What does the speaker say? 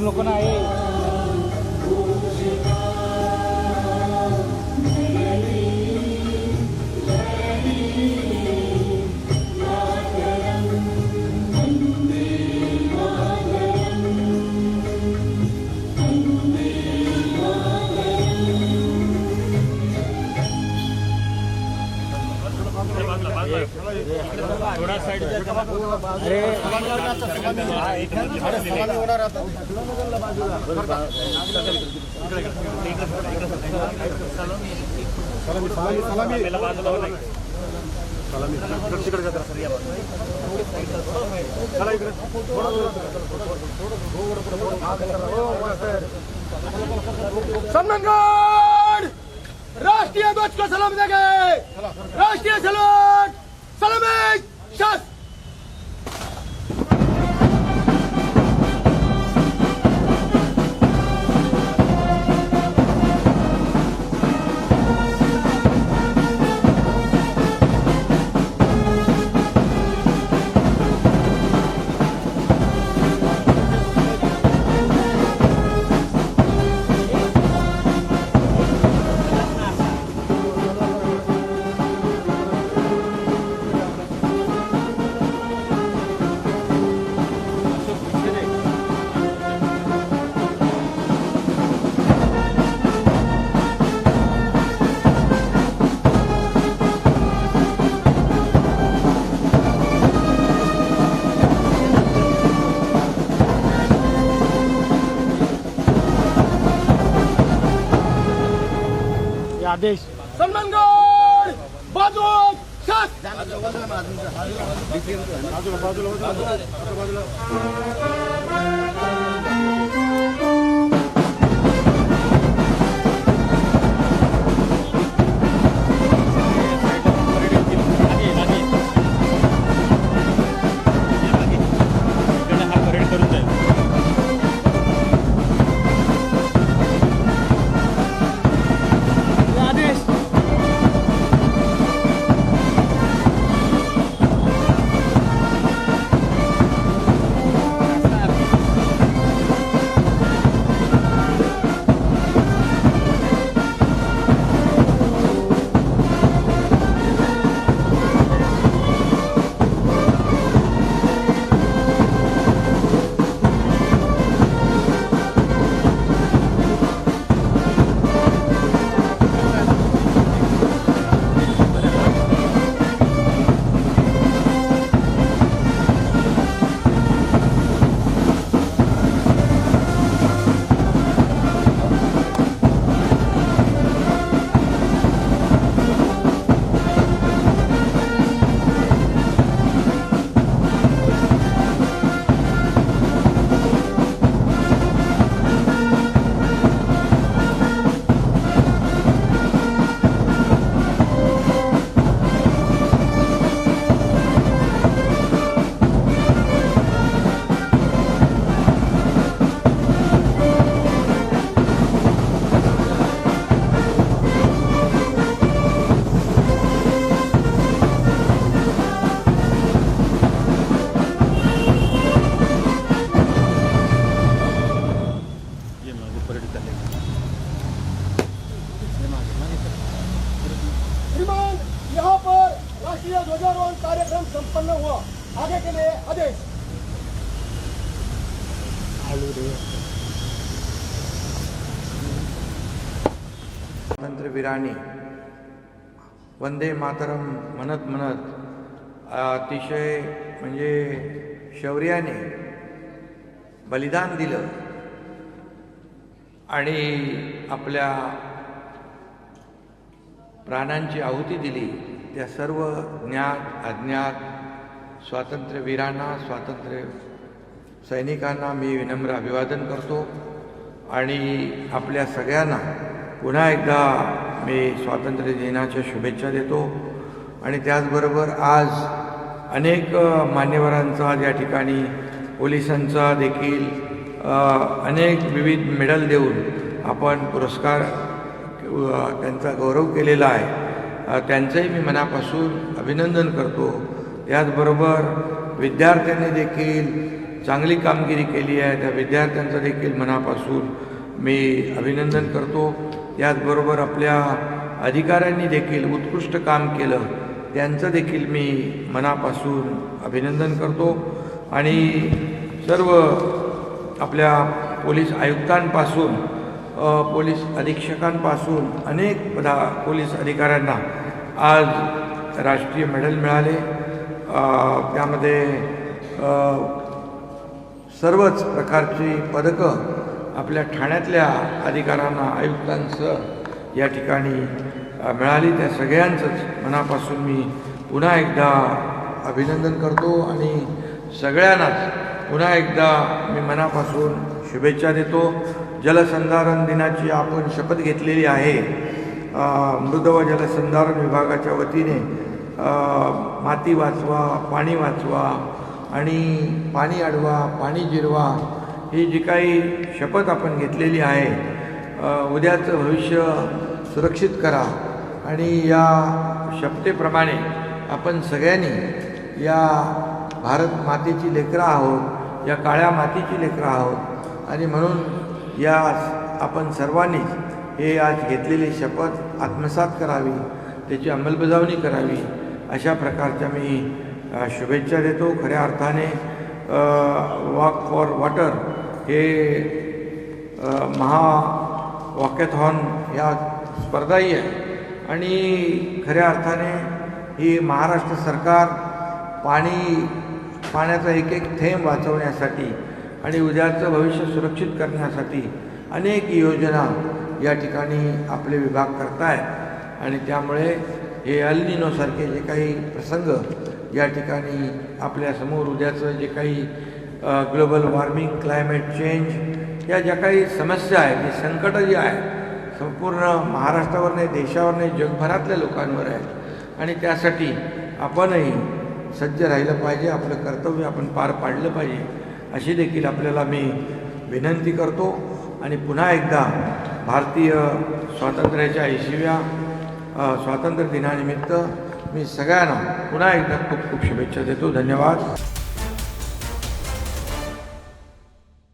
नको ना आहे. थोड़ा साइड अरे सन्मानगढ़ राष्ट्रीय ध्वज को सलाम देंगे. राष्ट्रीय सलाम सलामी शस्त्र. आदेश. सन्मानगढ़ बाजू शस्त्र. आलू रे स्वातंत्र्यवीरांनी वंदे मातरम म्हणत म्हणत अतिशय म्हणजे शौर्याने बलिदान दिलं आणि आपल्या प्राणांची आहुती दिली. त्या सर्व ज्ञात अज्ञात स्वातंत्र्यवीरांना, स्वातंत्र्य सैनिकांना मी विनम्र अभिवादन करतो आणि आपल्या सगळ्यांना पुन्हा एकदा मी स्वातंत्र्य दिनाच्या शुभेच्छा देतो. आणि त्याचबरोबर आज अनेक मान्यवरांचा या ठिकाणी पोलिसांचा देखील अनेक विविध मेडल देऊन आपण पुरस्कार त्यांचा गौरव केलेला आहे. त्यांचंही मी मनापासून अभिनंदन करतो. त्याचबरोबर विद्यार्थ्यांनी देखील चांगली कामगिरी केली आहे. त्या विद्यार्थ्यांचं देखील मनापासून मी अभिनंदन करतो. त्याचबरोबर आपल्या अधिकाऱ्यांनी देखील उत्कृष्ट काम केलं, त्यांचं देखील मी मनापासून अभिनंदन करतो. आणि सर्व आपल्या पोलीस आयुक्तांपासून पोलीस अधीक्षकांपासून अनेक पोलीस अधिकाऱ्यांना आज राष्ट्रीय मेडल मिळाले. त्यामध्ये सर्वच प्रकारची पदकं आपल्या ठाण्यातल्या अधिकाऱ्यांना, आयुक्तांचं या ठिकाणी मिळाली. त्या सगळ्यांचंच मनापासून मी पुन्हा एकदा अभिनंदन करतो आणि सगळ्यांनाच पुन्हा एकदा मी मनापासून शुभेच्छा देतो. जलसंधारण दिनाची आपण शपथ घेतलेली आहे. मृद व जलसंधारण विभागाच्या वतीने माती वाचवा, पाणी वाचवा आणि पाणी अडवा, पाणी जिरवा ही जी काही शपथ आपण घेतलेली आहे, उद्याचं भविष्य सुरक्षित करा. आणि या शपथेप्रमाणे आपण सगळ्यांनी या भारत मातेची लेकरं आहोत, या काळ्या मातीची लेकरं आहोत आणि म्हणून या आपण सर्वांनीच हे आज घेतलेली शपथ आत्मसात करावी, त्याची अंमलबजावणी करावी, अशा प्रकारच्या मी शुभेच्छा देतो. खऱ्या अर्थाने वॉक फॉर वॉटर हे वॉकॅथॉन या स्पर्धाही आहे आणि खऱ्या अर्थाने ही महाराष्ट्र सरकार पाण्याचा एक एक थेंब वाचवण्यासाठी आणि उद्याचं भविष्य सुरक्षित करण्यासाठी अनेक योजना या ठिकाणी आपले विभाग करत आहेत. आणि त्यामुळे हे एल निनोसारखे जे काही प्रसंग या ठिकाणी आपल्यासमोर उद्याचं जे काही ग्लोबल वॉर्मिंग, क्लायमेट चेंज या ज्या काही समस्या आहेत, जी संकटं जी आहे संपूर्ण महाराष्ट्रावर नाही, देशावर नाही, जगभरातल्या लोकांवर आहे आणि त्यासाठी आपणही सज्ज राहिलं पाहिजे. आपलं कर्तव्य आपण पार पाडलं पाहिजे अशी देखील आपल्याला मी विनंती करतो. आणि पुन्हा एकदा भारतीय स्वातंत्र्याच्या 80व्या स्वातंत्र्य दिनानिमित्त मी सगळ्यांना पुन्हा एकदा खूप खूप शुभेच्छा देतो. धन्यवाद.